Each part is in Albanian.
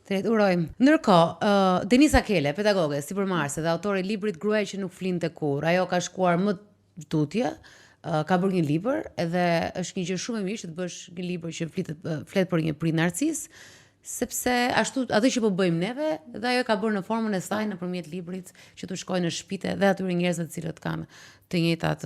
Të urojmë. Ndërkohë, Denisa Kele, pedagoge, sipërmarrëse dhe autori i librit Gruaja që nuk flinte kurrë. Ajo ka shkuar më tutje, ka bërë një libër edhe është një gjë shumë e mirë që të bësh një libër që flet për një prind narcis, sepse ashtu atë që po bëjmë neve, dhe ajo ka bërë në formën e saj nëpërmjet librit që të shkojnë në shtëpitë dhe atyre njerëzve të cilët kanë të njëjtat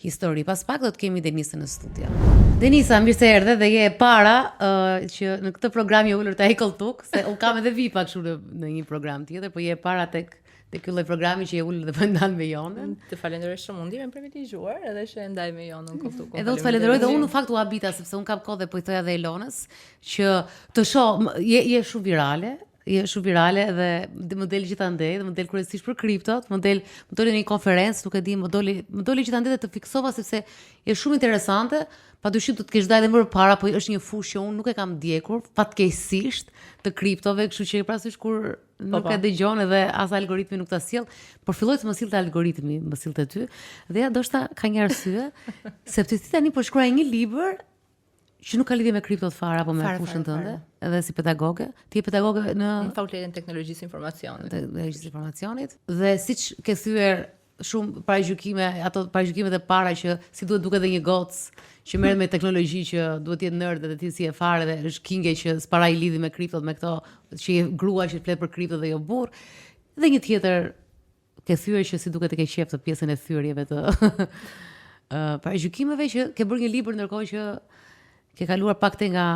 histori. Pas pak do të kemi Denisën në studio. Denisa, mirë se erdhe dhe je e para që në këtë program je ulur te ai kolltuk, se un kam edhe vipa kështu në një program tjetër, po je e para tek ky lloj programi që je ulur dhe po ndan me Jonën. Të falenderoj shumë, unë ndihem privilegjuar edhe që e ndaj me Jonën kolltukun. Edhe u të falenderoj dhe unë në fakt u habita sepse un kam kohë dhe po i thoja dhe Elonës që të shoh je shumë virale. Je shumë virale dhe më del gjithandej, dhe më del kryesisht për kriptot, më doli në një konferencë, nuk e di, më doli gjithandej dhe të fiksova sepse je shumë interesante. Padyshim do të kesh dalë më përpara, po është një fushë që unë nuk e kam ndjekur fatkeqësisht të kriptove, kështu që prasysh kur nuk e dëgjon edhe as algoritmi nuk ta sjell, por filloi të më sillte algoritmi, më sillte ty. Dhe ja ndoshta ka një arsye, sepse ti tani po shkruaj një libër që nuk ka lidhje me kriptot fare apo me fushën tënde, edhe si pedagoge. Ti je pedagoge në Fakultetin e Teknologjisë së Informacionit. Dhe siç ke thyer shumë ato paragjykimet e para që si duhet duket edhe një gocë që merret me teknologji që duhet të jetë nerd dhe ti si e fare dhe është kinge që s'para i lidhi me kriptot, me këto që je grua që flet për kriptot dhe jo burr. Dhe një tjetër ke thyer që si duket të ke qef të pjesën e thyerjeve të paragjykimeve që ke bërë një libër ndërkohë që ke kaluar pak te nga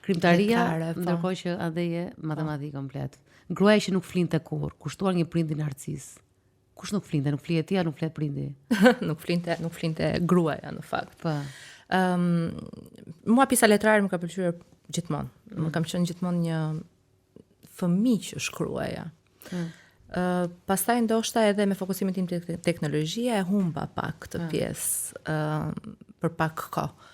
krimtaria, ndërkohë që ande je matematik komplet. Gruaja që nuk flinte kurrë, kushtuar një prindi narcis. Kush nuk flinte? Nuk flihet tia, nuk flet prindi. nuk flinte gruaja në fakt. Po. Mua pjesa letrare më ka pëlqyer gjithmonë. Më kam qenë gjithmonë një fëmijë që shkruaja. Pastaj ndoshta edhe me fokusimin tim te teknologjia e humba pak këtë pjesë për pak kohë.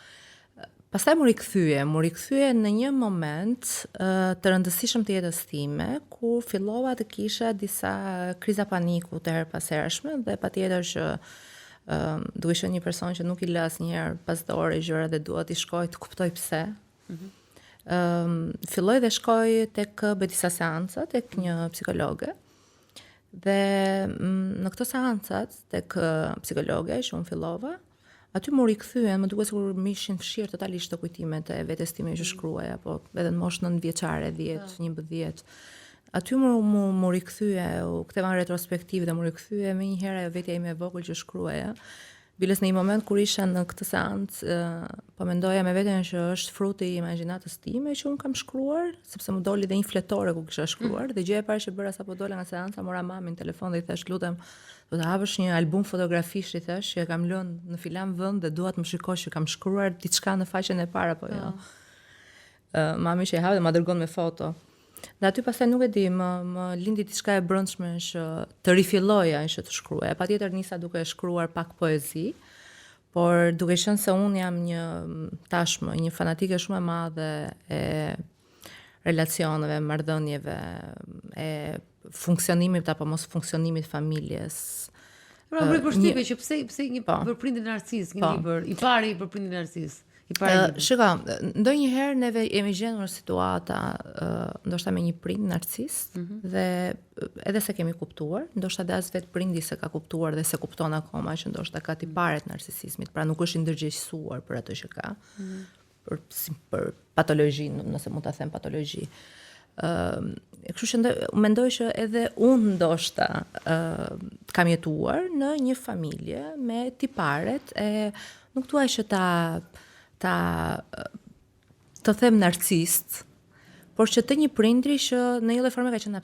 Pastaj më rikthye në një moment të rëndësishëm të jetës time, ku fillova të kisha disa kriza paniku të herpashershme dhe patjetër që duke qenë një person që nuk i lë asnjëherë pas dore gjëra dhe dua t'i shkoj të kuptoj pse. Filloj dhe shkoj tek disa seanca tek një psikologe. Dhe në këto seancat tek psikologe që unë fillova, aty më rikthyen, më duket sikur më ishin fshirë totalisht të kujtimet e vetes time që shkruaja, apo edhe në moshën 9 vjeçare, 10, 11. Aty më rikthye, u ktheva në retrospektivë dhe më rikthye më një herë vetja ime e vogël që shkruaja. Biles në një moment kur isha në këtë seancë, po mendoja me veten që është fruti i imagjinatës time që un kam shkruar, sepse më doli dhe një fletore ku kisha shkruar, dhe gjëja e parë që bëra sapo dola nga seanca, mora mamin në telefon dhe i thash lutem, do të hapësh një album fotografish, i thash, që e kam lënë në filan vend dhe dua të më shikosh që kam shkruar diçka në faqen e parë apo jo. Mami që e hapi dhe ma dërgon me foto. Dhe aty pastaj nuk e di, më lindi diçka e brendshme që të rifilloja që të shkruaja. Patjetër nisa duke shkruar pak poezi, por duke qenë se unë jam një fanatike shumë e madhe e relacioneve, marrëdhënieve, e funksionimit apo mos funksionimit familjes. Pra bëj përshtypje që pse një për prindin narcis, një libër i pari për prindin narcis. Shiko, ndonjëherë neve jemi gjendur në situata ndoshta me një prind narcist dhe edhe se kemi kuptuar, ndoshta dhe as vetë prindi se ka kuptuar dhe se kupton akoma që ndoshta ka tiparet narcisizmit, pra nuk është i ndërgjegjësuar për atë që ka, për patologji, nëse mund ta them patologji. Kështu që mendoj që edhe unë ndoshta kam jetuar në një familje me tiparet e nuk duaj që të them narcist, por që të një prindri që në një forme ka qenë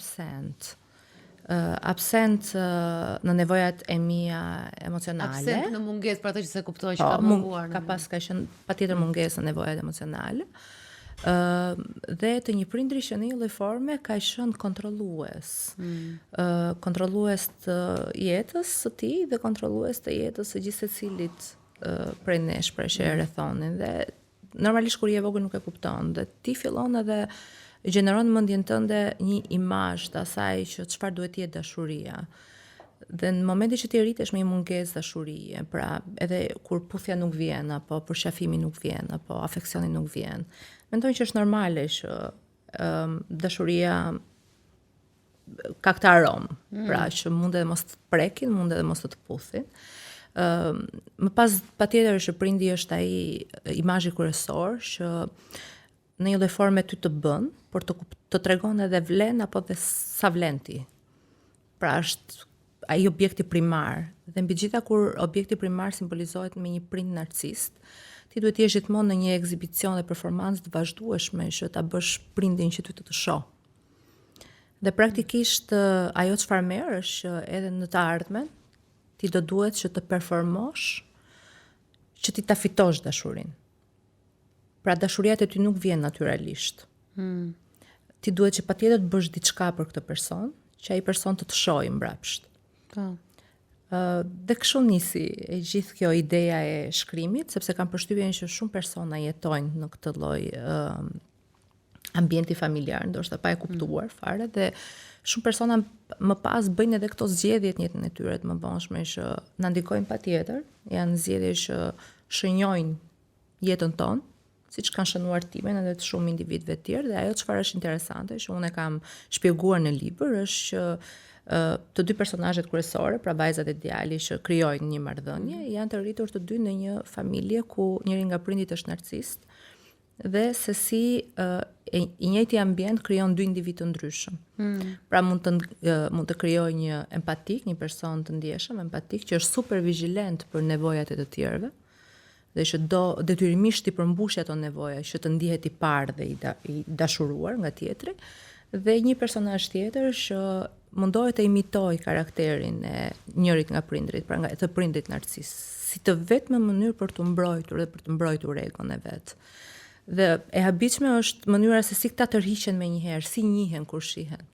absent në nevojat e mia emocionale. Absent në mungesë për atë që se kuptoj që ka munguar. Ka qenë patjetër mungesë në nevojat emocionale. Dhe të një prindri që në një lloj forme ka qenë kontrollues. Kontrollues të jetës së tij dhe kontrollues të jetës së gjithë secilit prej nesh, pra që e rrethonin, dhe normalisht kur je vogël nuk e kupton, dhe ti fillon edhe gjeneron në mendjen tënde një imazh të asaj që çfarë duhet të jetë dashuria. Dhe në momentin që ti rritesh me një mungesë dashurie, pra edhe kur puthja nuk vjen, apo përshafimi nuk vjen, apo afeksioni nuk vjen, mendoj që është normale që dashuria ka këtë aromë, pra që mund edhe mos të prekin, mund edhe mos të puthin. Më pas patjetër që prindi është ai imazhi kryesor që në një lloj forme ty të bën, por të tregon edhe vlen apo dhe sa vlen ti. Pra është ai objekti primar. Dhe mbi gjitha kur objekti primar simbolizohet me një prind narcist, ti duhet të jesh gjithmonë në një ekzibicion dhe performancë të vazhdueshme që ta bësh prindin që ty të shoh. Dhe praktikisht ajo çfarë merr është që edhe në të ardhmen ti do duhet që të performosh që ti ta fitosh dashurinë. Pra dashuria te ty nuk vjen natyralisht. Ti duhet që patjetër të bësh diçka për këtë person, që ai person të shohë mbrapsht. Po. Dhe kështu nisi e gjithë kjo ideja e shkrimit, sepse kam përshtypjen që shumë persona jetojnë në këtë lloj ambienti familjar, ndoshta pa e kuptuar fare, dhe shumë persona më pas bëjnë edhe këto zgjedhjet në jetën e tyre të mëvonshme që na ndikojnë patjetër, janë zgjedhje që shënjojnë jetën tonë, siç kanë shënuar timen edhe të shumë individëve të tjerë, dhe ajo çfarë është interesante që unë e kam shpjeguar në libër është që të dy personazhet kryesore, pra vajzat e djali që krijojnë një marrëdhënie, janë të rritur të dy në një familje ku njëri nga prindit është narcist dhe se si i njëjti ambient krijon dy individ të ndryshëm. Pra mund të krijojë një empatik, një person të ndjeshëm, empatik që është super vigjilent për nevojat e të tjerëve dhe që do detyrimisht i përmbushë ato nevoja, që të ndihet i parë dhe i dashuruar nga tjetri, dhe një personazh tjetër që mundohet të imitoj karakterin e njërit nga prindrit, pra nga të prindrit narcist, si të vetme mënyrë për të mbrojtur dhe për të mbrojtur egon e vet. Dhe e habitshme është mënyra se si këta tërhiqen me njëherë, si njihen kur shihen.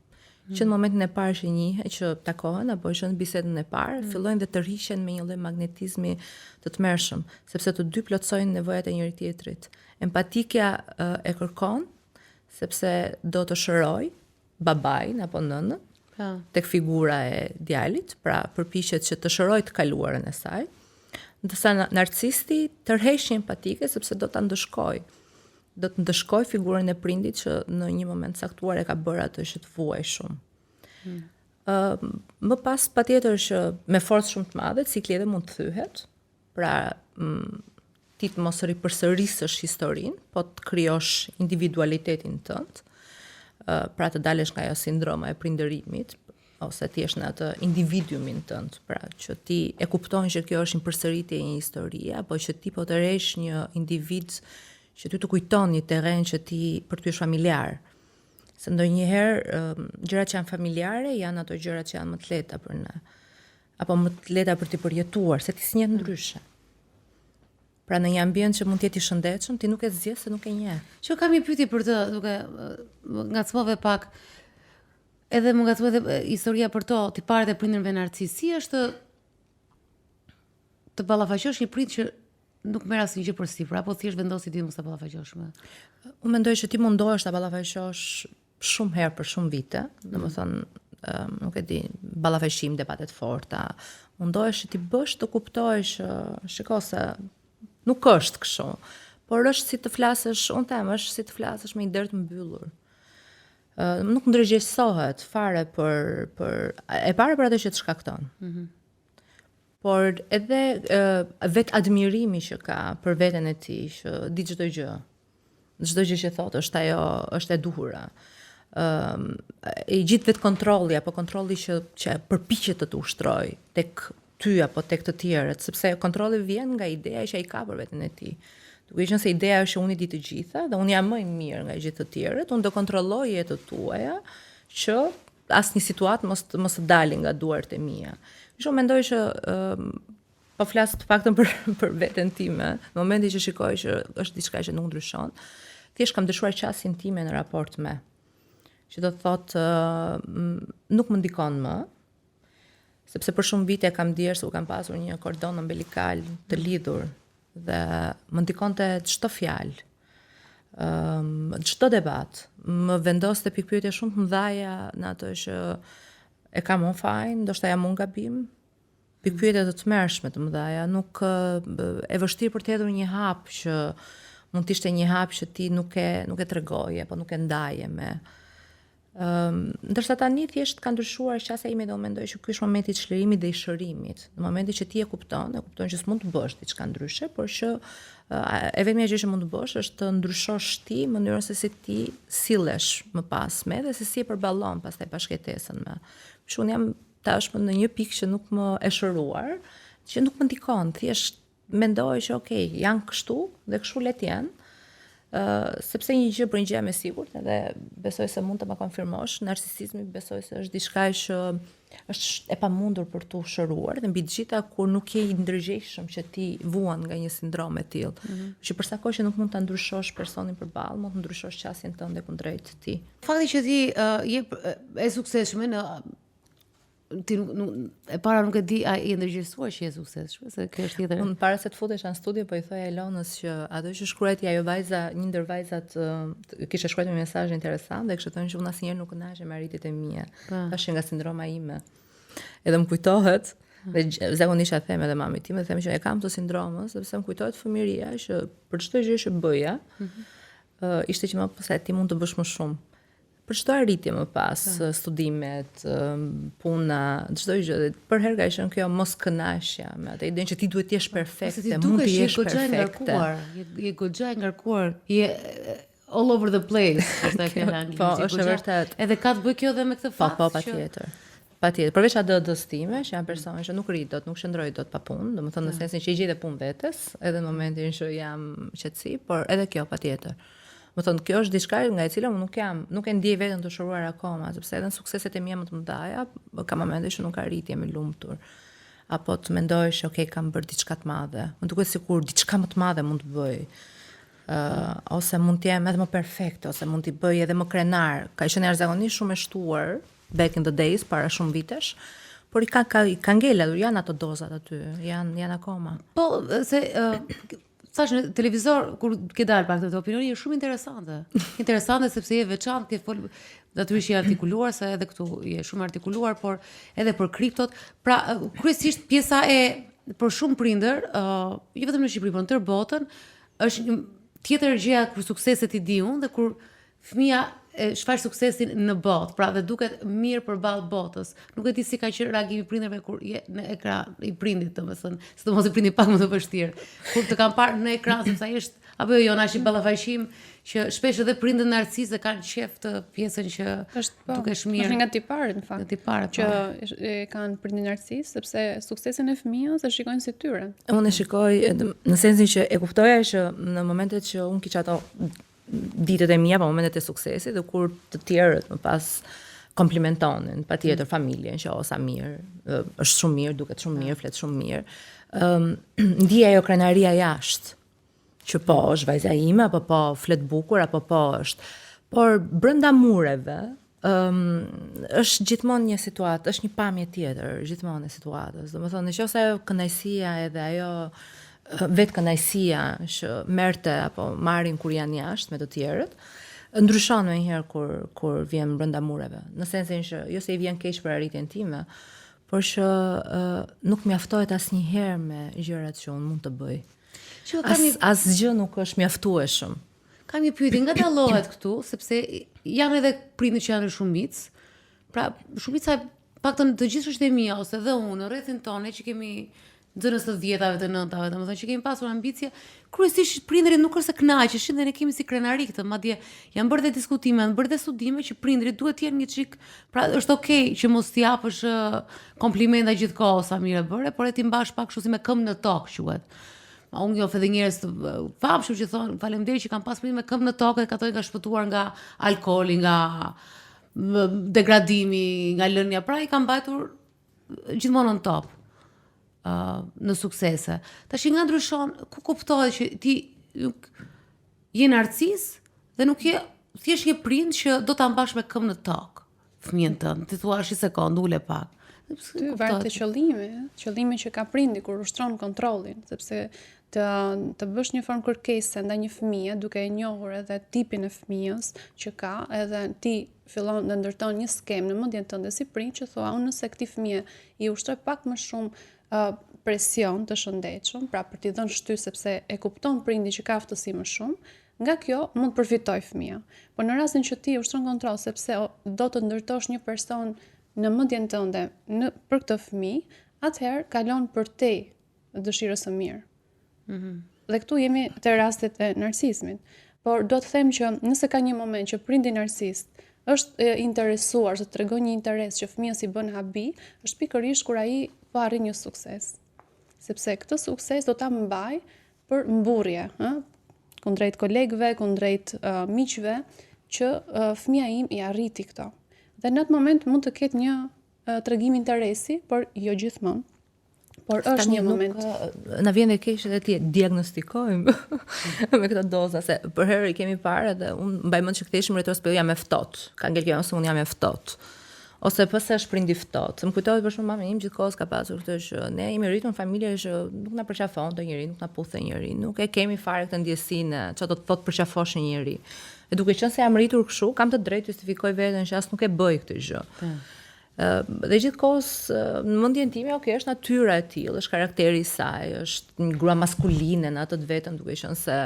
Që në momentin e parë që njihen, që takohen apo që në bisedën e parë, fillojnë dhe tërhiqen me një lloj magnetizmi të tmerrshëm, sepse të dy plotësojnë nevojat e njëri tjetrit. Empatikja e kërkon sepse do të shëroj babain apo nënën tek figura e djalit, pra përpiqet që të shëroj të kaluarën e saj, ndërsa narcisti tërheq empatike sepse do ta ndëshkojë. Do të ndëshkojë figurën e prindit që në një moment caktuar e ka bërë atë që të vuaj shumë. Më pas patjetër që me forcë shumë të madhe cikli edhe mund të thyhet, pra ti të mos ripërsërisësh historinë, po të krijosh individualitetin tënd, pra të dalesh nga ajo sindroma e prindërimit, ose ti jesh në atë individumin tënd, pra që ti e kupton që kjo është një përsëritje e një historie, apo që ti po të rresh një individ që ty të kujton një terren që ti për ty është familjar. Se ndonjëherë gjërat që janë familjare janë ato gjërat që janë më të lehta për ne, apo më të lehta për ti përjetuar, se ti s'njeh ndryshe. Pra në një ambient që mund të jetë i shëndetshëm, ti nuk e zgjedh se nuk e njeh. Që kam një pyetje për të, duke ngacmove pak. Edhe më ngacmove edhe historia për to, ti parë të prindërve narcist, si është të ballafaqosh një prind që nuk merr asnjë gjë për sipër, apo thjesht vendosi ti mos ta ballafaqosh më? Unë mendoj që ti mundohesh ta ballafaqosh shumë herë për shumë vite, domethënë nuk e di, ballafaqim debate të forta. Mundohesh që ti bësh të kuptohesh, shiko se nuk është kështu, por është si të flasësh, unë them, është si të flasësh me një derë të mbyllur. Nuk ndërgjegjësohet fare për e para për atë që të shkakton. Por edhe vetë admirimi që ka për veten e tij, që di çdo gjë. Çdo gjë që thotë është e duhura. I gjithë vetë kontrolli apo kontrolli që përpiqet të ushtrojë tek ty apo tek të tjerët, sepse kontrolli vjen nga ideja që ai ka për veten e tij. Duke qenë se ideja është që unë i di të gjitha dhe unë jam më i mirë nga gjithë të tjerët, unë do kontrolloj jetën tuaja që asnjë situatë mos të dalë nga duart e mia. Kështu mendoj që po flas të paktën për veten time, në momentin që shikoj që është diçka që nuk ndryshon, thjesht kam dëshuar qasjen time në raport me, që do të thotë nuk më ndikon më, sepse për shumë vite kam ndier se u kam pasur një kordon umbilikal të lidhur dhe më ndikonte çdo fjalë, çdo debat, më vendoste pikpyetje shumë të mëdha në ato që e kam unë fajin, ndoshta jam unë gabim, pikpyetje të tmerrshme të mëdha, nuk e vështirë për të hedhur një hap që mund të ishte një hap që ti nuk e tregoje, apo nuk e ndaje me. Ndërsa tani thjesht ka ndryshuar qasja ime dhe unë mendoj që ky është momenti i çlirimit dhe i shërimit. Në momentin që ti e kupton që s'mund të bësh diçka ndryshe, por që e vetmja gjë që mund të bësh është të ndryshosh ti mënyrën se si ti sillesh më pas me dhe se si e përballon pastaj bashkëtesën me. Që unë jam tashmë në një pikë që nuk më e shëruar, që nuk më ndikon, thjesht mendoj që okay, janë kështu dhe kështu le të jenë. Sepse një gjë për një gjë me sigurt, edhe besoj se mund të ma konfirmosh, narsisizmi besoj se është diçka që është e pamundur për tu shëruar, dhe mbi të gjitha kur nuk je i ndërgjegjshëm që ti vuan nga një sindrom e tillë. Që për sa kohë që nuk mund ta ndryshosh personin përballë, mund të ndryshosh qasjen tënde kundrejt ti. Fakti që ti je e suksesshme në ti e para nuk e di a i ndërgjegjësuar që je suksesshme, se kjo është tjetër. Unë para se të futesh në studio po i thoja Elonës që ato që shkruajti ajo vajza, një ndër vajzat kishte shkruar një mesazh interesant dhe kishte thënë që unë asnjëherë nuk kënaqem me arritjet e mia. Tash nga sindroma ime. Edhe më kujtohet dhe zakonisht ja them edhe mamit tim, dhe them që e kam të sindromën sepse më kujtohet fëmiria që për çdo gjë që bëja, ishte që më pse ti mund të bësh më shumë. Për çdo arritje më pas, studimet, puna, çdo gjë, për herë ka qenë kjo mos kënaqja me atë idenë që ti duhet të jesh perfekte, mund të jesh perfekte. Je goxha e ngarkuar, je all over the place, është ajo fjala anglisht. Po, është vërtet. Edhe ka të bëjë kjo edhe me këtë fakt. Po, patjetër. Patjetër. Përveç ADHD-s time, që janë persona që nuk rrit dot, nuk shndroj dot pa punë, domethënë në sensin që i gjej dhe punë vetes, edhe në momentin që jam qetësi, por edhe kjo patjetër. Më thonë, kjo është diçka nga e cila unë nuk e ndjej veten të shëruar akoma, sepse edhe në sukseset e mia më të mëdha, ka momente që nuk arrit, jam e lumtur. Apo të mendoj që okay, kam bërë diçka të madhe. Më duket sikur diçka më të madhe mund të bëj. Ose mund të jem edhe më perfekte, ose mund t'i bëj edhe më krenar. Ka qenë jashtëzakonisht shumë e shtuar back in the days, para shumë vitesh, por i ka ngelatur, janë ato dozat aty, janë akoma. Po, se thash në televizor kur ke dalë pak këtë opinioni është shumë interesante. Interesante sepse je veçantë, ke fol natyrisht je artikuluar, se edhe këtu je shumë artikuluar, por edhe për kriptot. Pra, kryesisht pjesa e për shumë prindër, jo vetëm në Shqipëri, por në tërë botën, është një tjetër gjëja kur sukseset i di unë dhe kur fëmia shfaq suksesin në botë, pra dhe duket mirë përballë botës. Nuk e di si ka qenë reagimi prindërve kur je në ekran i prindit, domethënë, sidomos i prindi pak më të vështirë. Kur të kanë parë në ekran sepse ai është apo jo nashi ballafaqim që shpesh edhe prindët narcisë kanë qef të pjesën që dukesh mirë. Është nga tiparët në fakt. Nga tiparët që kanë prindë narcisë sepse suksesin e fëmijës e shikojnë si tyre. Unë e shikoj në sensin që e kuptoja që në momentet që unë kisha ato ditët e mia, pa momentet e suksesit, dhe kur të tjerët më pas komplimentonin, patjetër familjen që sa mirë, është shumë mirë, duket shumë mirë, flet shumë mirë. Ndjej ajo krenaria jashtë, që po është vajza ime, apo po flet bukur, apo po është. Por brenda mureve është gjithmonë një situatë, është një pamje tjetër, gjithmonë e situatës. Domethënë, nëse ajo kënaqësia edhe ajo vetë kënaqësia që merrte apo marrin kur janë jashtë me të tjerët, ndryshon ndonjëherë kur vjen brenda mureve. Në sensin që jo se i vjen keq për arritjen time, por që nuk mjaftohet asnjëherë me gjërat që unë mund të bëj. Asgjë nuk është mjaftueshëm. Kam një pyetje, nga dallohet këtu, sepse janë edhe prindër që janë shumicë. Pra, shumica paktën të gjithë shoqëritë mia ose edhe unë në rrethin tonë që kemi nxënës të 10-tave, të 9-tave, domethënë që kemi pasur ambicie, kryesisht prindërit nuk është se kënaqeshin dhe ne kemi si krenari këtë, madje janë bërë dhe diskutime, janë bërë dhe studime që prindërit duhet të jenë një çik, pra është okay që mos t'i japësh komplimenta gjithkohë sa mirë e bëre, por e ti mbash pak kështu si me këmbë në tokë quhet. Unë njoh edhe njerëz të famshëm që thonë faleminderit që kanë pas prindër me këmbë në tokë dhe ato i kanë shpëtuar nga alkooli, nga degradimi, nga lënia, pra i kanë mbajtur gjithmonë në top. Në suksese. Tash nga ndryshon, ku kuptohet që ti je narcis dhe nuk je thjesht një prind që do ta mbash me këmbë në tokë fëmijën tënd. Ti thua një sekond, ule pak. Ty varet te qëllimi që ka prindi kur ushtron kontrollin, sepse të bësh një formë kërkese ndaj një fëmie duke e njohur edhe tipin e fëmijës që ka, edhe ti fillon të ndërton një skemë në mendjen tënde si prind që thua unë nëse këtij fëmie i ushtroj pak më shumë presion të shëndetshëm, pra për t'i dhënë shtyr sepse e kupton prindi që ka aftësi më shumë, nga kjo mund të përfitoj fëmia. Por në rastin që ti ushtron kontroll sepse do të ndërtosh një person në mendjen tënde për këtë fëmijë, atëherë kalon përtej dëshirës së mirë. Dhe këtu jemi te rastet e narsizmit. Por do të them që nëse ka një moment që prindi narsist është interesuar, të tregon një interes që fëmia si bën habi, është pikërisht kur ai po arrin një sukses. Sepse këtë sukses do ta mbaj për mburrje, kundrejt kolegëve, kundrejt miqve, që fëmia im i arriti këto. Dhe në atë moment mund të ketë një tregim interesi, por jo gjithmonë. Por është një moment. Na vjen dhe keq edhe ti diagnostikojmë me këtë doza, se për herë i kemi parë dhe unë mbaj mend që ktheheshim retrospekt, jam e ftohtë. Ka ngel kjo se unë jam e ftohtë. Ose pse është prindi ftohtë. Më kujtohet për shembull mami im gjithkohës ka pasur këtë që ne jemi rritur në familje që nuk na përqafon të njëri, nuk na puthë njëri, nuk e kemi fare këtë ndjesinë çfarë do të thotë përqafosh njëri. E duke qenë se jam rritur kështu, kam të drejtë të justifikoj veten që as nuk e bëj këtë gjë. Dhe gjithkohës në mendjen time, është natyra e tillë, është karakteri i saj, është një grua maskuline në atë të vetën, duke qenë se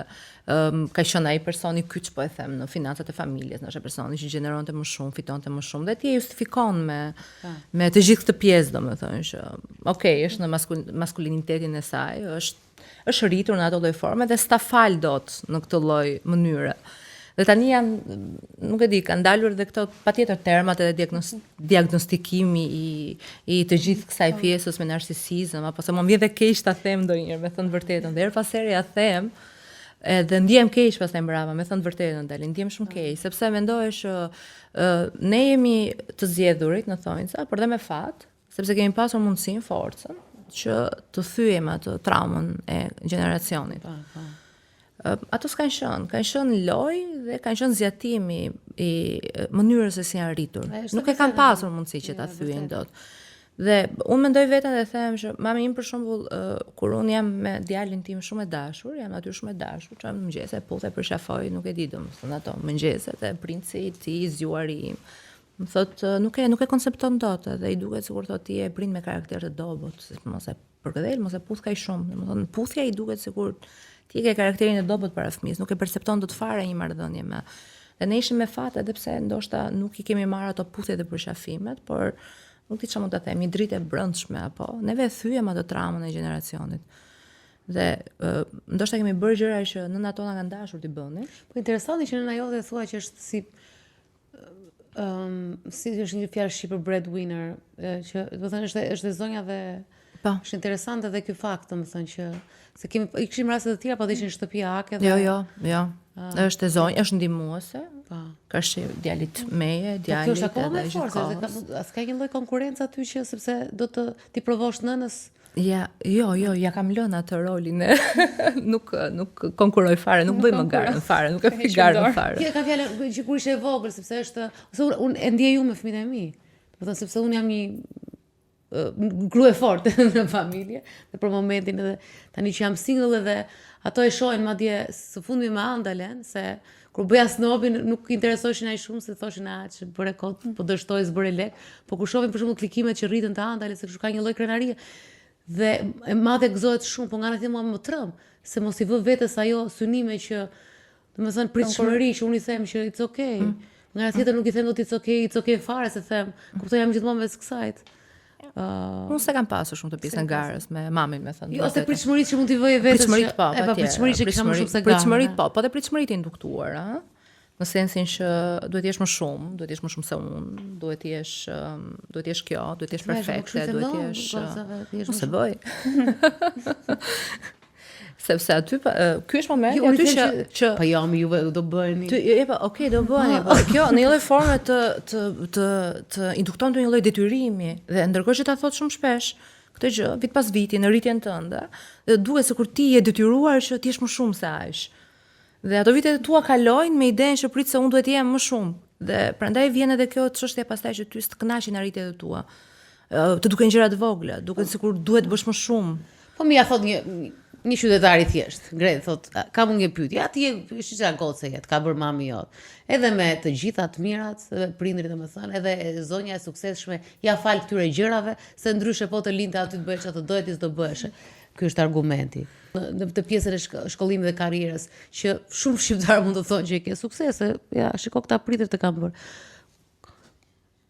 ka qenë ai personi kyç, po e them, në financat e familjes, është personi që gjeneronte më shumë, fitonte më shumë, dhe ti e justifikon me të gjithë këtë pjesë, domethënë që është në maskulinitetin e saj, është rritur në ato lloj forme dhe s'ta fal dot në këtë lloj mënyre. Dhe tani nuk e di, kanë dalur dhe këto patjetër termat edhe diagnostikimi i të gjithë kësaj pjesës me narsisizëm, apo se më vjen dhe keq ta them ndonjëherë, me thënë vërtetën, dhe her pas here ja them, edhe ndjem keq pastaj mbrapa, me thënë vërtetën, dali ndjem shumë keq, sepse mendohesh ne jemi të zgjedhurit në thonjza, por dhe me fat, sepse kemi pasur mundësinë, forcën që të thyejmë atë traumën e gjeneracionit. Ato s'kanë qenë loj dhe kanë qenë zjatimi i mënyrës se si janë rritur. Nuk e kanë pasur mundësi që ta thyejnë dot. Dhe unë mendoj veten dhe them që mami im për shembull, kur unë jam me djalin tim shumë e dashur, jam aty shumë e dashur, çam në mëngjes e puthej për shafoj, nuk e di domethënë ato mëngjeset e princi i tij, zgjuari im. Më thotë nuk e koncepton dot, dhe i duket sikur thotë ti e prind me karakter të dobët, mos e përkëdhel, mos e puth kaq shumë. Domethënë puthja i duket sikur ti ke karakterin e dobët para fëmijës, nuk e percepton dot fare një marrëdhënie me. Dhe ne ishim me fat edhe pse ndoshta nuk i kemi marrë ato puthjet e përshafimet, por nuk di çfarë mund ta them, një dritë e brendshme apo neve thyem ato traumën e gjeneracionit. Dhe ndoshta kemi bërë gjëra që nëna tona kanë dashur t'i bënin. Po interesante që nëna jote thua që është si është një fjalë shqipër breadwinner, që do të thënë është zonja dhe është interesante edhe ky fakt, domethënë që se i kishim raste të tjera, po ishin shtëpia ake dhe Jo. Është e zonjë, është ndihmuese. Ka djalit meje, djalit. Kjo është akoma më fortë, s'ka një lloj konkurrencë aty që sepse do të ti provosh nënës. Ja kam lënë atë rolin. Nuk konkuroj fare, nuk bëj më garën fare, nuk e fi garën fare. Kjo ka fjalën që kur ishe e vogël, sepse ose unë e ndjeju me fëmijët e mi. Do të thënë sepse unë jam një grua e fortë në familje, dhe për momentin edhe tani që jam single edhe ato e shohin madje së fundmi me Andalen, se kur bëja snobin nuk interesoshin ai shumë, se thoshin që bëre kot, po dështoj s'bëre lek, po kur shohin për shembull klikimet që rritën te Andalen, se ka një lloj krenarie dhe e madhe gëzohet shumë, po nga ana tjetër mua më trëm, se mos i vë vetes ajo synime që domethënë pritshmëri që unë i them që it's okay. Nga ana tjetër nuk i them dot it's okay fare, se them, kuptoj jam gjithmonë vetë kësajt. Unë se kam pasur shumë të pjesën garës me mamin, me thënë. Jo, ose pritshmëritë që mund t'i vëje vetes. Pritshmëritë që kisha më shumë se garë. Pritshmëritë po dhe pritshmëritë induktuara, në sensin që duhet jesh më shumë se unë, duhet jesh kjo, duhet jesh perfekte, duhet jesh mos e bëj. Sepse aty ky është momenti aty që po jo, juve do bëheni. Do bëheni, po kjo në një lloj forme të indukton të një lloj detyrimi, dhe ndërkohë që ta thot shumë shpesh këtë gjë vit pas viti në rritjen tënde, dhe duket sikur ti je detyruar që ti jesh më shumë se aq. Dhe ato vitet e tua kalojnë me idenë që prit se unë duhet të jem më shumë. Dhe prandaj vjen edhe kjo çështje pastaj që ty të kënaqin arritjet e tua. Të duken gjëra të vogla, duket sikur duhet bësh më shumë. Po mi ja thot Një qytetar i thjesht, ngret, thot, kam unë një pyetje. Ja ti je shiça goce jet, ka bërë mami jot. Edhe me të gjitha të mirat, edhe prindrit domethënë, edhe zonja e suksesshme, ja fal këtyre gjërave, se ndryshe po të linte aty të bëhesh atë doje ti s'do bëhesh. Ky është argumenti. Në të pjesën e shkollimit dhe karrierës, që shumë shqiptar mund të thonë që e ke suksese, ja, shiko këta pritër të kanë bërë.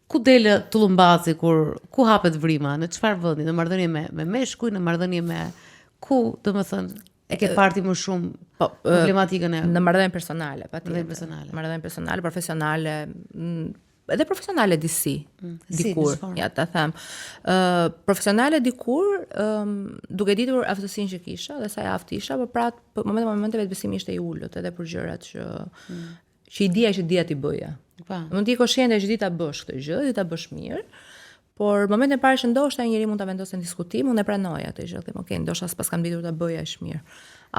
Ku delë Tullumbaci ku hapet vrima, në çfarë vendi, në marrëdhënie me meshkuj, në marrëdhënie me ku, domethënë, e ke parti më shumë problematikën e në marrëdhënie personale, patjetër. personale. Personale, profesionale, edhe profesionale disi, dikur, ja ta them. Profesionale dikur, duke ditur aftësinë që kisha dhe sa aftë isha, por pra momente vetbesimi ishte i ulët edhe për gjërat që i dija ti bëja. Mund t'i koshjente që di ta bësh këtë gjë, di ta bësh mirë, por momentin e parë që ndoshta njëri mund ta vendosë në diskutim, unë e pranoja atë gjë, them, okay, ndoshta s'pas kam ditur ta bëja aq mirë.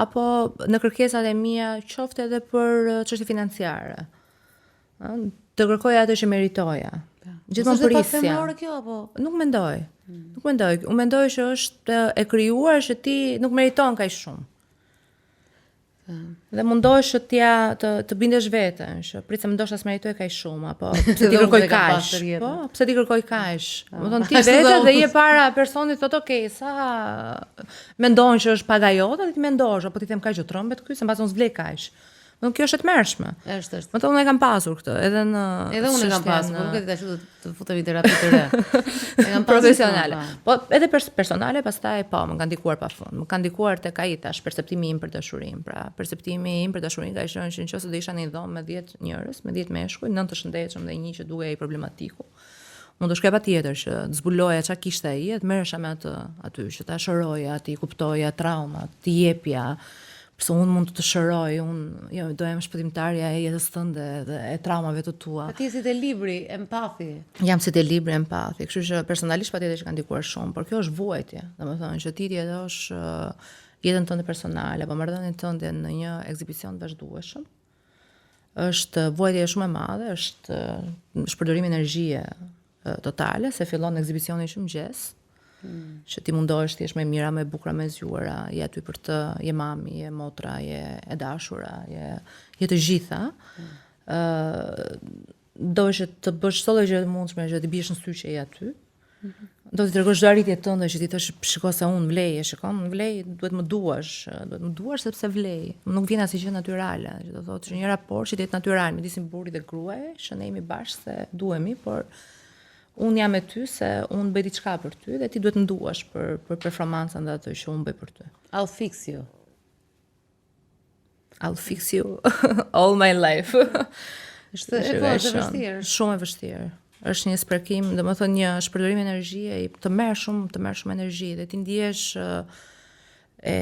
Apo në kërkesat e mia, qoftë edhe për çështje financiare. Të kërkoja atë që meritoja. Gjithmonë prisja. Kjo apo? Nuk mendoj. Nuk mendoj. Unë mendoj që është e krijuar që ti nuk meriton kaq shumë. Dhe mundohesh të bindesh veten, që pritse ndoshta s'meritoj kaq shumë, apo pse ti kërkoj kaq. Po, pse ti kërkoj kaq. Do thonë ti vetë dhe je para personit thotë okay, sa mendon që është paga jote, ti mendosh, apo ti them kaq gjë trëmbet ky, se mbas unë s'vlej kaq. Kjo është e tmerrshme. Është. Më thonë unë e kam pasur këtë, edhe unë e kam pasur, por nuk e di tash të futemi terapi të re. E kam pasur profesionale. Po edhe personale pastaj po, më kanë ndikuar pafund. Më kanë ndikuar tek ai tash perceptimi im për dashurinë. Pra, perceptimi im për dashurinë ka qenë që nëse do isha në një dhomë me 10 njerëz, me 10 meshkuj, 9 të shëndetshëm dhe një që duhej problematiku. Mund të shkoj patjetër që të zbuloja çka kishte ai, të merresha me atë aty, që ta shëroja, ti kuptoja traumat, ti jepja. Pse unë mund të shëroj, unë do jam shpëtimtarja e jetës tënde dhe e traumave të tua. Ti si te libri empathi. Jam si te libri empathi, kështu që personalisht patjetër që kanë ndikuar shumë, por kjo është vuajtje, domethënë që ti jetosh jetën tënde personale apo marrëdhënien tënde në një ekzibicion të vazhdueshëm. Është vuajtje shumë e madhe, është shpërdorim energjie totale, se fillon ekzibicioni që mëngjes. Që ti mundohesh ti jesh më mira, më e bukura, më e zgjuara, je aty për të, je mami, je motra, je e dashura, je të gjitha. Do të bësh çdo gjë të mundshme që të biesh në sy që je aty. Do të tregosh çdo arritje tënde që ti thosh shiko se unë vlej, shikon, vlej, duhet më duash sepse vlej. Nuk vjen asgjë natyrale, që do thotë që një raport që të jetë natyral midis burrit dhe gruaje, që ne jemi bashkë se duhemi, por unë jam me ty se unë bëj diçka për ty dhe ti duhet më duash për performancën dhe atë që unë bëj për ty. I'll fix you. I'll fix you all my life. Është vështirë. Shumë e vështirë. Është një sprekim, domethënë një shpërdorim energjie të merr shumë energji dhe ti ndihesh e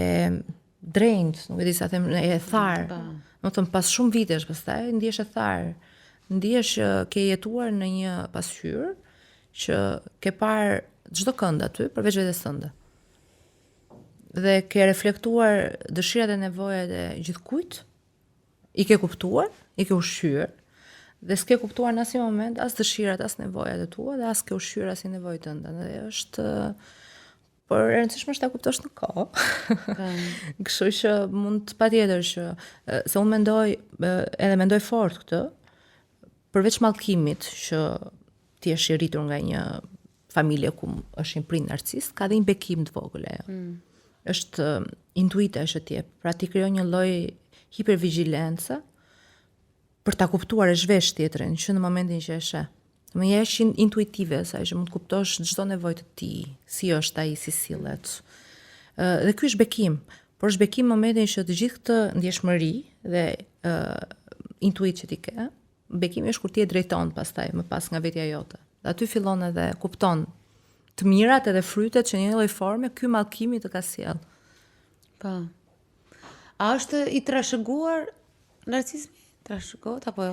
drained, nuk e di sa them, e tharë. Domethënë pas shumë vitesh pastaj ndihesh e tharë. Ndihesh ke jetuar në një pasqyrë që ke parë çdo kënd aty përveç vetes tënde. Dhe ke reflektuar dëshirat e nevojat e gjithkujt, i ke kuptuar, i ke ushqyer, dhe s'ke kuptuar në asnjë moment as dëshirat, as nevojat e tua dhe as ke ushqyer as nevojat tënde. Dhe është por e rëndësishme është ta kuptosh në kohë. Kështu që mund patjetër që se unë mendoj fort këtë, përveç mallkimit që ti je i rritur nga një familje ku është një prind narcist, ka dhe një bekim të vogël ajo. Është intuita që ti jep, pra ti krijon një lloj hipervigjilence për ta kuptuar e zhvesh tjetrin që në momentin që e sheh. Më jesh intuitive sa që mund të kuptosh çdo nevojë të tij, si është ai, si sillet. Dhe ky është bekim, por është bekim në momentin që të gjithë këtë ndjeshmëri dhe intuit që ti ke, bekimi është kur ti e drejton pastaj më pas nga vetja jote. Dhe aty fillon edhe kupton të mirat edhe frytet që një lloj forme ky mallkimi të ka sjell. Po. A është i trashëguar narcismi? Trashëgohet apo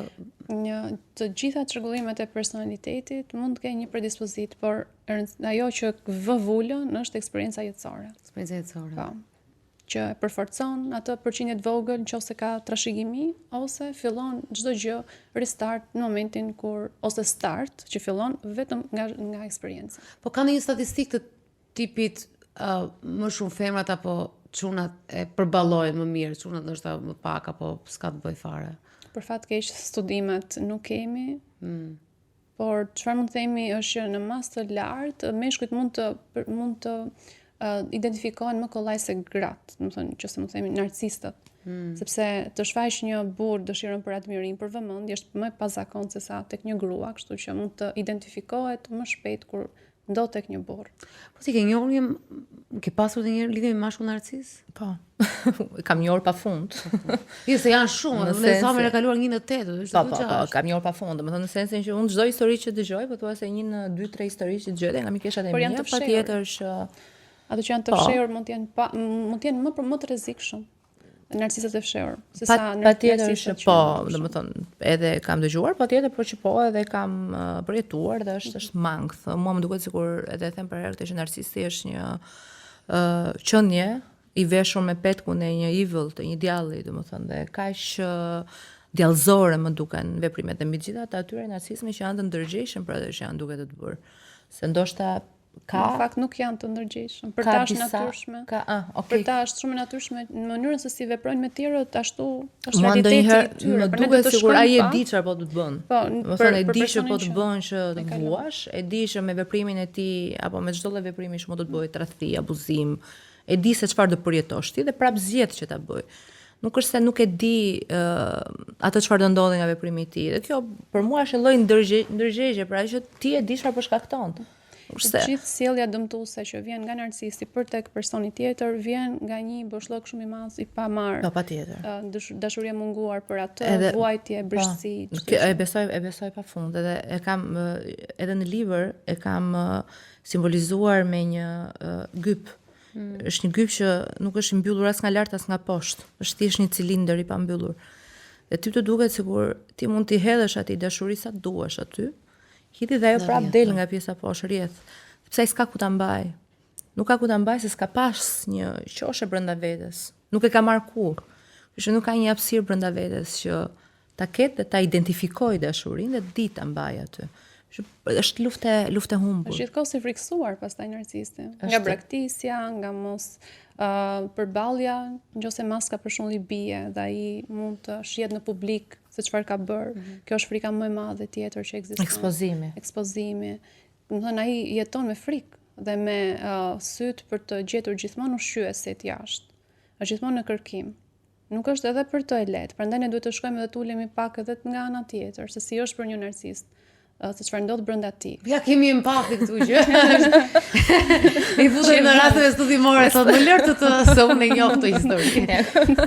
të gjitha çrregullimet e personalitetit mund të kenë një predispozit, por ajo që vë vulën është eksperienca jetësore. Po. Që e përforcon atë përqindje të vogël nëse ka trashëgimi, ose fillon çdo gjë restart në momentin ose start që fillon vetëm nga eksperjenca. Po ka ndonjë statistikë të tipit më shumë femrat apo çunat e përballojnë më mirë, çunat ndoshta më pak apo s'ka të bëj fare. Për fat keq studimet nuk kemi. Por çfarë mund të themi është që në masë të lartë meshkujt mund të identifikohen më kollaj se gratë, domethënë nëse mund të themi narcisistët. Sepse të shfaqsh një burr dëshirën për admirim, për vëmendje është më pazakont se sa tek një grua, kështu që mund të identifikohet më shpejt kur ndodh tek një burr. Po si ke njohur ke pasur të një lidhje me mashkull narcis? Po. Kam njohur pafund. Jo, se janë shumë, në zamën e kaluar 1 në 8, është Po, kam njohur pafund. Domethënë në sensin që unë çdo histori që dëgjoj, po thua se 1 në 2-3 histori që dëgjoj dhe nga mikeshat e mia, patjetër që ato që janë të fshehur mund të jenë më të rrezikshëm. Narcisët e fshehur, se sa patjetër që po, domethënë edhe kam dëgjuar, patjetër por që po edhe kam përjetuar dhe është mangth. Mua më duket sikur edhe them për herë këtë që narcisisti është një qenie i veshur me petkun e një evil, të një djalli, domethënë, dhe kaq djallëzore më duken veprimet dhe mbi gjithë atyre narcisme që janë të ndërgjegjshëm për ato që janë duke të bërë. Se ndoshta ka në fakt nuk janë të ndërgjegjshëm. Për ta është natyrshme. Për ta është shumë natyrshme në mënyrën se si veprojnë me tjerët, ashtu është realiteti i tyre. Më duket sikur ai e di çfarë po të bën. Po, domethënë e di që po të bën që të vuash, e di që me veprimin e tij apo me çdo lloj veprimi që mund të bëjë tradhti, abuzim, e di se çfarë do përjetosh ti dhe prap zgjedh që ta bëj. Nuk është se nuk e di ato çfarë do ndodhi nga veprimi i tij. Dhe kjo për mua është lloj ndërgjegje, pra që ti e di çfarë po shkakton. Gjithë sjellja dëmtuese që vjen nga narcisisti për tek personi tjetër vjen nga një boshllok shumë i madh i pamarr. Po patjetër. Dashuria munguar për atë, vuajtje, brishtësi. E besoj pafund, edhe e kam edhe në libër e kam simbolizuar me një gyp. Është një gyp që nuk është i mbyllur as nga lart as nga poshtë. Është thjesht një cilindër i pambyllur. Dhe ty të duket sikur ti mund t'i hedhësh atij dashuri sa duash aty. Hiti dhe ajo prap del nga pjesa poshtë rrjedh. Sepse ai s'ka ku ta mbaj. Nuk ka ku ta mbaj se s'ka pas një qoshe brenda vetes. Nuk e ka marr kurrë. Kështu që nuk ka një hapësirë brenda vetes që ta ketë dhe ta identifikojë dashurinë dhe di ta mbaj aty. Është luftë e humbur. Është gjithkohë i friksuar pastaj narcisisti. Nga braktisja, nga mos përballja, nëse maska për shembull i bie dhe ai mund të shihet në publik se çfarë ka bërë. Kjo është frika më e madhe tjetër që ekziston. Ekspozimi. Domethënë ai jeton me frikë dhe me syt për të gjetur gjithmonë ushqyesit jashtë. Është gjithmonë në kërkim. Nuk është edhe për të e lehtë. Prandaj ne duhet të shkojmë dhe të ulemi pak edhe nga ana tjetër, se si është për një narcisist. Se çfarë ndodh brenda ti. Ja kemi empati këtu që. I futem në rastet e studimore, thotë më lër të se unë e njoh këtë histori.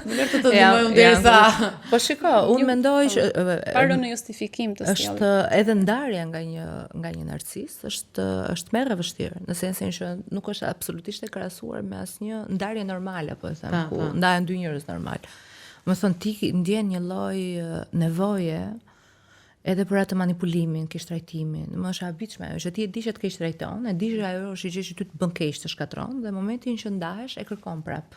Më lër të ndihmojmë derisa. Po shiko, unë mendoj që parë në justifikim të sjelljes. Është edhe ndarja nga një narcis, është merr e vështirë, në sensin që nuk është absolutisht e krahasuar me asnjë ndarje normale, po e them, ku ndahen dy njerëz normal. Më thon ti ndjen një lloj nevoje edhe për atë manipulimin, keq trajtimin. Më është habitshme, është ti e di që të keq trajton, e di që ajo është gjë që ty të bën keq, të shkatron dhe momentin që ndahesh e kërkon prap.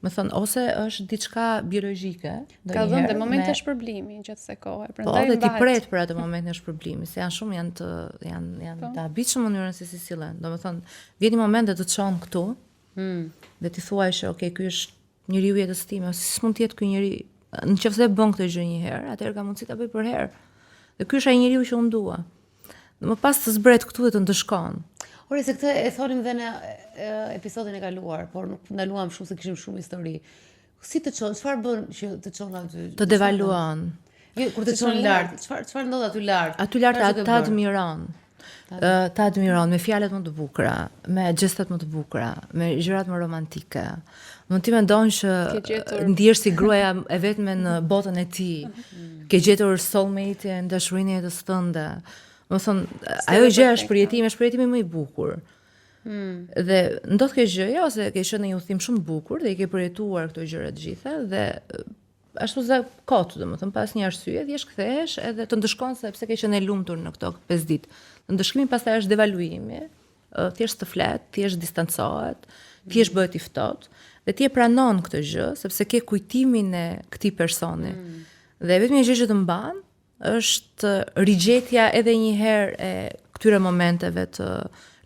Më thon ose është diçka biologjike, ka dhënë dhe momente shpërblimi gjatë kësaj kohe. Prandaj po, dhe ti pret për atë moment në shpërblimi, se janë të habitshëm mënyrën se si sillen. Domethënë, vjen një moment dhe të çon këtu. Dhe ti thuaj që okay, ky është njeriu jetës time, ose si mund të jetë ky njeri, nëse bën këtë gjë një herë, atëherë ka mundësi ta bëj për herë. Dhe ky është ai njeriu që unë dua. Dhe më pas të zbret këtu dhe të ndëshkon. Ore, se këtë e thonim dhe në episodin e kaluar, por nuk ndaluam shumë se kishim shumë histori. Si të çon, çfarë bën që të çon aty? Të devaluon. Jo, kur të çon lart, çfarë ndodh aty lart? Aty lart ta admiron. Ta admiron me fjalët më të bukura, me gjestat më të bukura, me gjërat më romantike. Mund ti mendon që ndihesh si gruaja e vetme në botën e tij. Ke gjetur soulmate-in, dashurinë e jetës tënde. Do thon, ajo gjë është përjetimi më i bukur. Dhe ndodh kjo gjë, ose ke qenë në një udhim shumë bukur dhe i ke përjetuar këto gjëra të gjitha dhe ashtu za kot, domethënë pas një arsye thjesht kthehesh edhe të ndëshkon se pse ke qenë e lumtur në këto 5 ditë. Ndëshkimi pastaj është devaluimi, thjesht të flet, thjesht distancohet, thjesht bëhet i ftohtë dhe ti e pranon këtë gjë sepse ke kujtimin e këtij personi. Dhe vetëm një gjë që të mban është rigjetja edhe një herë e këtyre momenteve të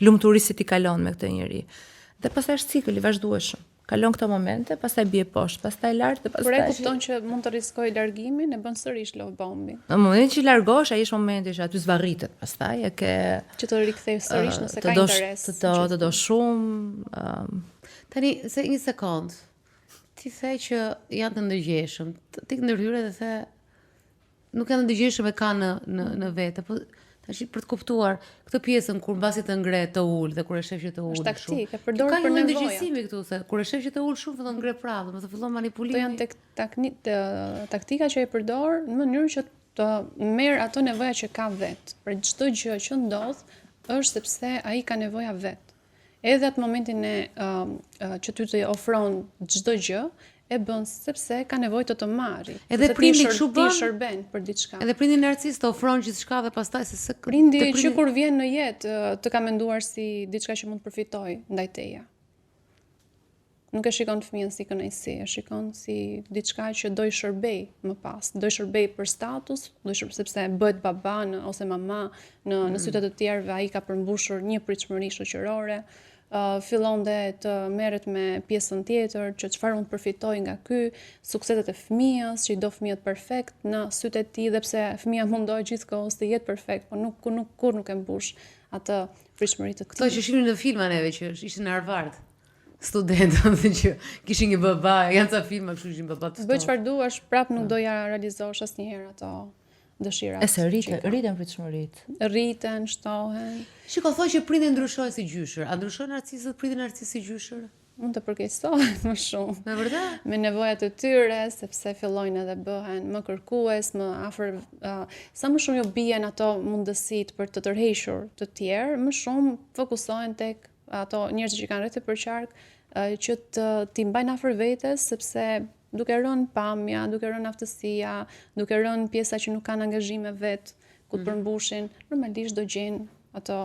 lumturisë që ti kalon me këtë njerëz. Dhe pastaj është cikël i vazhdueshëm. kalon këto momente, pastaj bie poshtë, pastaj lart dhe Kur e pastaj. kupton që mund të riskoj largimin, e bën sërish love bombing. Në momentin që largosh, ai është momenti që aty zvarritet, pastaj e ke Që të rikthej sërish nëse të ka dosh- interes. të do shumë, Tani, se një sekond, ti the që janë të ndërgjeshëm, ti ndërhyre dhe the, nuk janë të ndërgjeshëm e ka në vete, po tash për të kuptuar këtë pjesën kur mbasi të ngre të ul dhe kur e shef që të ul Është shumë. taktik, e përdor Ka për një nevojat. ndërgjegjësimi këtu se kur e shef që të ul shumë fillon ngre prapë, do të fillon manipulimi. Këto janë taktika që e përdor në mënyrë që të merr ato nevoja që ka vet. Për çdo gjë që ndodh është sepse ai ka nevoja vet. Edhe atë momentin që ty të ofron çdo gjë, e bën sepse ka nevojë të marrë. Edhe prindi kështu ti bën? shërben për diçka. Edhe prindi narcist të ofron gjithçka dhe pastaj se Prindi që kur vjen në jetë të ka menduar si diçka që mund të përfitoj ndaj teje. Nuk e shikon fëmijën si kënaqësi, e shikon si diçka që do i shërbej më pas, do i shërbej për status, do i shërbej sepse bëhet baba ose mama në sytë të tjerëve, ai ka përmbushur një pritshmëri shoqërore. Fillon dhe të merret me pjesën tjetër, që çfarë mund të përfitoj nga ky, sukseset e fëmijës, që i do fëmijët perfekt në sytë e tij, dhe pse fëmia mundohet gjithkohës të jetë perfekt, por kur nuk e mbush atë pritshmëri të tij. Kto që shihnin në filma neve që ishin në Harvard. Studentët që kishin një baba, janë ca filma kështu ishin baba të Bëj çfarë duash, prap nuk doja realizosh asnjëherë ato dëshirat. e se rriten pritshmëritë. Rriten, shtohen. Shiko, thoj që prindin ndryshojnë si gjyshër. A ndryshojnë narcisët prindin narcisë si gjyshër? Mund të përkeqësohet më shumë. Me vërtet? Me nevojat e tyre, sepse fillojnë edhe bëhen më kërkues, më afër, sa më shumë ju bien ato mundësitë për të tërhequr të tjerë, më shumë fokusohen tek ato njerëz që kanë rreth të përqark, që t'i mbajnë afër vetes, sepse duke rënë pamja, duke rënë aftësia, duke rënë pjesa që nuk kanë angazhime vet, ku të përmbushin, normalisht do gjenë ato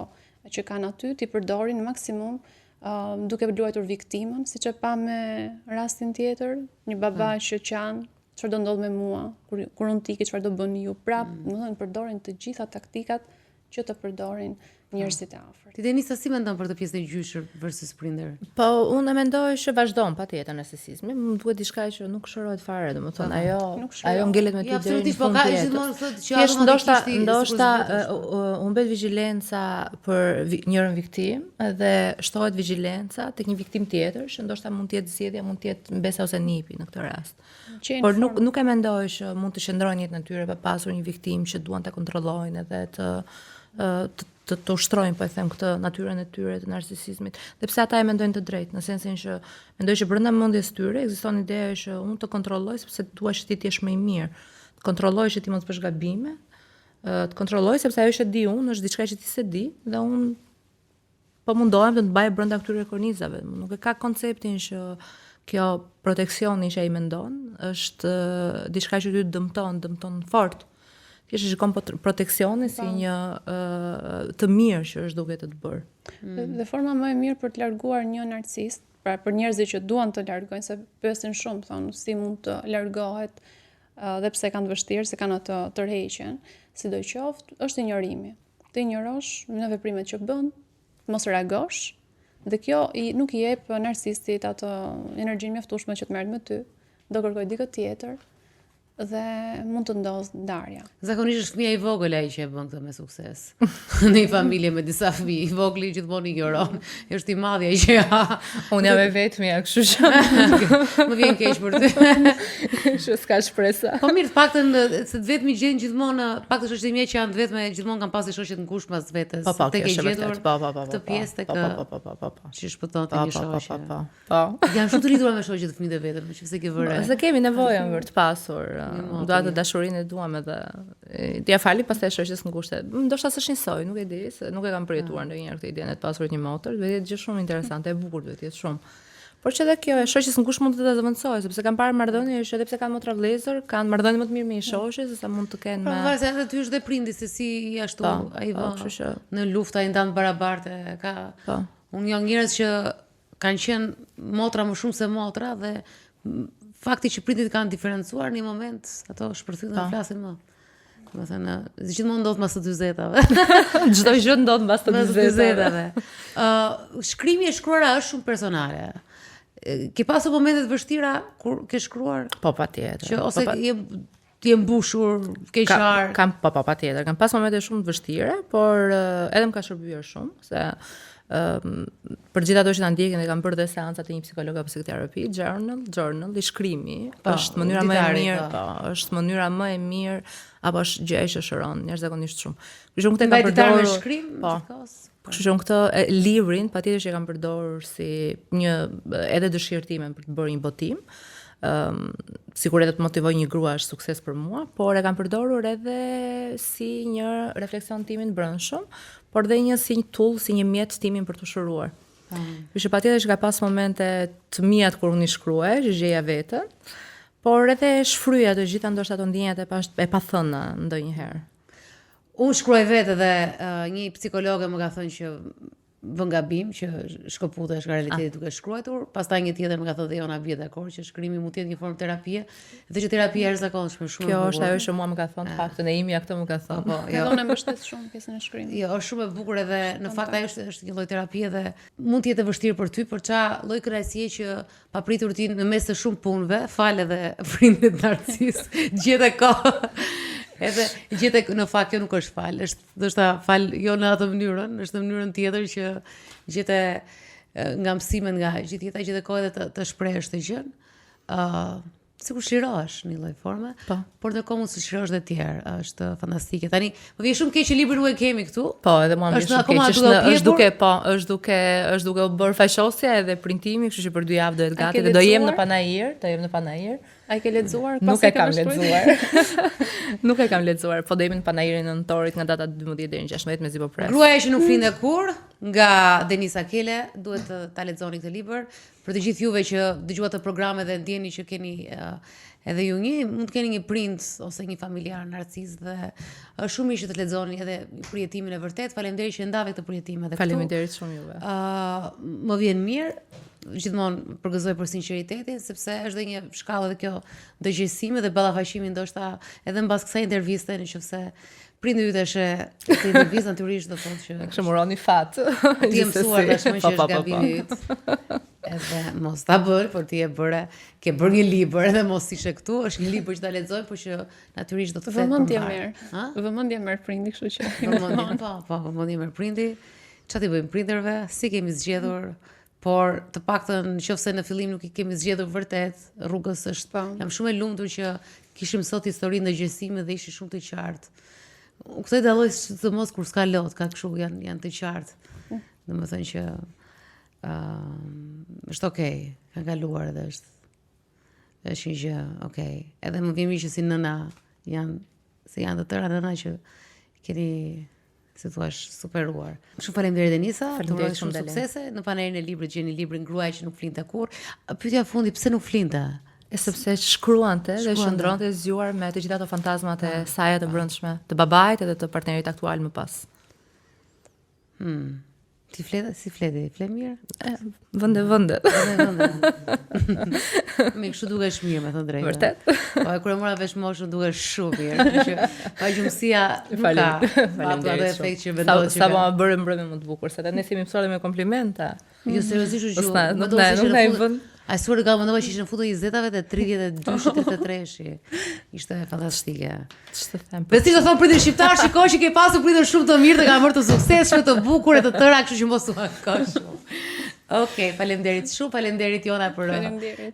që kanë aty, t'i përdorin maksimum, duke luajtur viktimën, siç e pa me rastin tjetër, një baba që qanë, çfarë do ndodh me mua, kur unë tiki, çfarë do bëni ju, prap, domethënë përdorin të gjitha taktikat që të përdorin njerëzit e afërt. Ti Denisa si mendon për të pjesën e gjyshër versus prinder? Po unë mendoj që vazhdon patjetër narcisizmi, më duhet diçka që nuk shërohet fare, domethënë ajo ngjelet me ty deri në absolutisht, po fund ka të jetës. gjithmonë thotë që Thjesht ndoshta automatikisht u mbet vigjilenca për njërin viktim dhe shtohet vigjilenca tek një viktim tjetër që ndoshta mund të jetë zgjedhja, mund të jetë mbesa ose nipi në këtë rast. Por nuk e mendoj që mund të qëndrojnë jetën e tyre pa pasur një viktim që duan ta kontrollojnë edhe të ushtrojnë, po e them, këtë natyrën e tyre të narcisizmit. Dhe pse ata e mendojnë të drejtë, në sensin që mendoj që brenda mendjes tyre ekziston ideja që unë të kontrolloj sepse dua që ti të jesh më i mirë. Të kontrolloj që ti mos bësh gabime, të kontrolloj sepse ajo që di unë është diçka që ti s'e di dhe unë po mundohem të mbaj brenda këtyre kornizave. Nuk e ka konceptin që kjo proteksioni që ai mendon është diçka që ty dëmton fort. Ti e shikon proteksionin si një të mirë që është duke të bërë. Dhe forma më e mirë për të larguar një narcist, pra për njerëzit që duan të largojnë, se pyesin shumë, thonë, si mund të largohet, dhe pse kanë të vështirë, se kanë atë tërheqjen, sidoqoftë, është injorimi. Të injorosh në veprimet që bën, mos reagosh, dhe kjo nuk i jep narcistit atë energjinë mjaftueshme që të merret me ty, do kërkoj dikë tjetër, dhe mund të ndodhë ndarja. Zakonisht është fëmia i vogël ai që e bën këtë me sukses. Në një familje me disa fëmijë, i vogël gjithmonë ignoron. Është i madhi ai që Unë jam e vetmja, kështu që më vjen keq për ty. Kështu s'ka shpresa. Po mirë, paktën se të vetmi gjejnë gjithmonë, paktën është mia që janë të vetme gjithmonë kanë pasur shoqe të ngushtë pas vetes. Po, tek e kjo është gjetur. vërtet. Po. Të pjesë tek Po. që shpëton te një shoqe. Po. Janë shumë të lidhura me shoqe të fëmijëve vetëm, nëse ke vëre. Se kemi nevojën për të pasur, dua të dashurinë e duam edhe t'ia fali pastaj shoqes ngushtë. Ndoshta s'është një soi, nuk e di, se nuk e kam përjetuar ndonjëherë këtë idenë të pasurit një motër, duhet të jetë gjë shumë interesante, e bukur duhet të jetë shumë. Por që edhe kjo e shoqes ngushtë mund të ta zëvendësojë, sepse kanë parë marrëdhënie që edhe pse kanë motra vëllezër, kanë marrëdhënie më të mirë me një shoqe se sa mund të kenë me. Po varet se edhe ty është dhe prindi se si i ashtu ai vë. Kështu që Në lufta i ndan barabartë ka. Po. Unë jam njerëz që kanë qenë motra më shumë se motra dhe fakti që prindit kanë diferencuar në një moment, ato shpërthyten flasin më. Domethënë, gjithmonë ndodh mbas të 40-tave. çdo gjë ndodh mbas të 40-tave. Shkrimi e shkruara është shumë personale. Ke pasur momente të vështira kur ke shkruar Po, patjetër. që ose je mbushur, ke qarë. Patjetër. Kam pas momente shumë të vështira, por edhe më ka shërbyer shumë, se për gjithë ato që ta ndjekin dhe kanë bërë dhe seancat e një psikologa apo psikoterapi, journal, i shkrimi, është mënyra më e mirë, është mënyra më e mirë apo është gjë që shëron jashtëzakonisht shumë. Kështu që unë kam përdorur me shkrim, Kështu që unë këtë librin patjetër që e kam përdorur si një edhe dëshirë time për të bërë një botim. Sikur edhe të motivoj një grua është sukses për mua, por e kam përdorur edhe si një refleksion timin brendshëm, por dhe si një tool, si një mjet timin për të shëruar. Kështu që patjetër që ka pas momente të mia kur unë i shkruaj, që gjeja veten, por edhe shfryja të gjitha ndoshta ato ndjenjat e pathëna ndonjëherë. Unë shkruaj vetë dhe një psikologe më ka thënë që vën gabim që shkëputesh nga realiteti duke shkruar, pastaj një tjetër më ka thënë dhe jona bie dakord që shkrimi mund të jetë një formë terapie, dhe që terapia është zakonshme shumë. Kjo është ajo që mua më ka thënë faktën e imja këtë më ka thënë. Po, jo. Unë mbështet shumë pjesën e shkrimit. Jo, është shumë e bukur edhe në fakt ajo është një lloj terapie dhe mund të jetë e vështirë për ty, por çfarë lloj kënaqësie që papritur ti në mes të shumë punëve, fal edhe prindit narcis, gjete kohë. Edhe gjete në fakt kjo nuk është fal, është ndoshta fal jo në atë mënyrën, është në mënyrën tjetër që gjete nga mësimet nga gjithë jeta, gjete kohë edhe të shprehësh të gjën. Sikur shlirohesh në një lloj forme, por ndërkohë mund të shlirohesh edhe të tjerë, është fantastike. Tani më vjen shumë keq që librin nuk e kemi këtu. Po, edhe mua më vjen shumë keq, është duke u bërë faqosja edhe printimi, kështu që për 2 javë do jetë gati dhe do jem në Panajir, A i ke lexuar? Nuk e kam lexuar. Nuk e kam lexuar, po do jemi në Panajirin në nëntorit nga data 12 deri në 16 mezi po pres. Gruaja që nuk flinte kur, nga Denisa Kele, duhet ta lexoni këtë libër. Për të gjithë juve që dëgjuat të programe dhe ndjeni që keni edhe ju mund të keni një prind ose një familjar narcis dhe është shumë mirë që të lexoni edhe përjetimin e vërtet. Faleminderit që ndave këtë përjetim edhe këtu. Faleminderit shumë juve. Më vjen mirë. Gjithmonë përgëzoj për sinqeritetin, sepse është dhe një shkallë edhe kjo dëgjësimi dhe ballafaqimi ndoshta edhe mbas kësaj interviste, nëse prindi yt është këtë intervistë natyrisht do thotë që kështu muroni fat. Ti je mësuar tashmë që është gabimi yt. Edhe mos ta bëj, por ti ke bërë një libër edhe mos ishe këtu, është një libër që ta lexoj, por që natyrisht do të flet. Vëmendje merr prindi, kështu që. Vëmendje merr prindi. Çfarë ti bëjmë prindërve? Si kemi zgjedhur? Por të paktën nëse në fillim nuk I kemi zgjedhur vërtet, rrugës është. Jam shumë e lumtur që kishim sot historinë ndëgjësimi dhe ishin shumë të qartë. Këtë dalloj sidomos kur s'ka lot, ka kështu janë të qartë. Domethënë që është okay, ka kaluar dhe është një gjë okay. Edhe më vjen mirë që si nëna janë të tëra nëna që keni si thua superuar. Shumë faleminderit Denisa, të uroj shumë suksese. Në Panajin e librit gjeni librin Gruaja që nuk flinte kurrë. Pyetja e fundit, pse nuk flinte? Sepse shkruante dhe shndronte zgjuar me të gjitha ato fantazmat e saj të brendshme, të babait edhe të partnerit aktual më pas. Ti fle mirë? Vënde. Me kështu dukesh mirë, me thënë drejtë. Vërtet? Po kur e mora vesh moshën dukesh shumë mirë, që pa gjumësia nuk ka. Ato efekt që vendohet që. Sa më bëre mbrëmje më të bukur, se tani si më mësoi me komplimenta. Jo seriozisht u gjuaj. Nuk na I vën. Ai suar nga mendova që ishin në fund të 20-tave dhe 32-33-shi. Ishte fantastike. Ç'të them. Besi do thon prindër shqiptar, shikoj që ke pasur prindër shumë të mirë dhe kanë bërë të suksesshëm, të bukur e të tëra, kështu që mos u ankosh. Okej, faleminderit shumë, faleminderit Jona për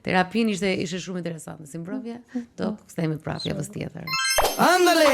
terapinë, ishte shumë interesante si mbrëmje. Do kthehemi prapë javës tjetër. Andale!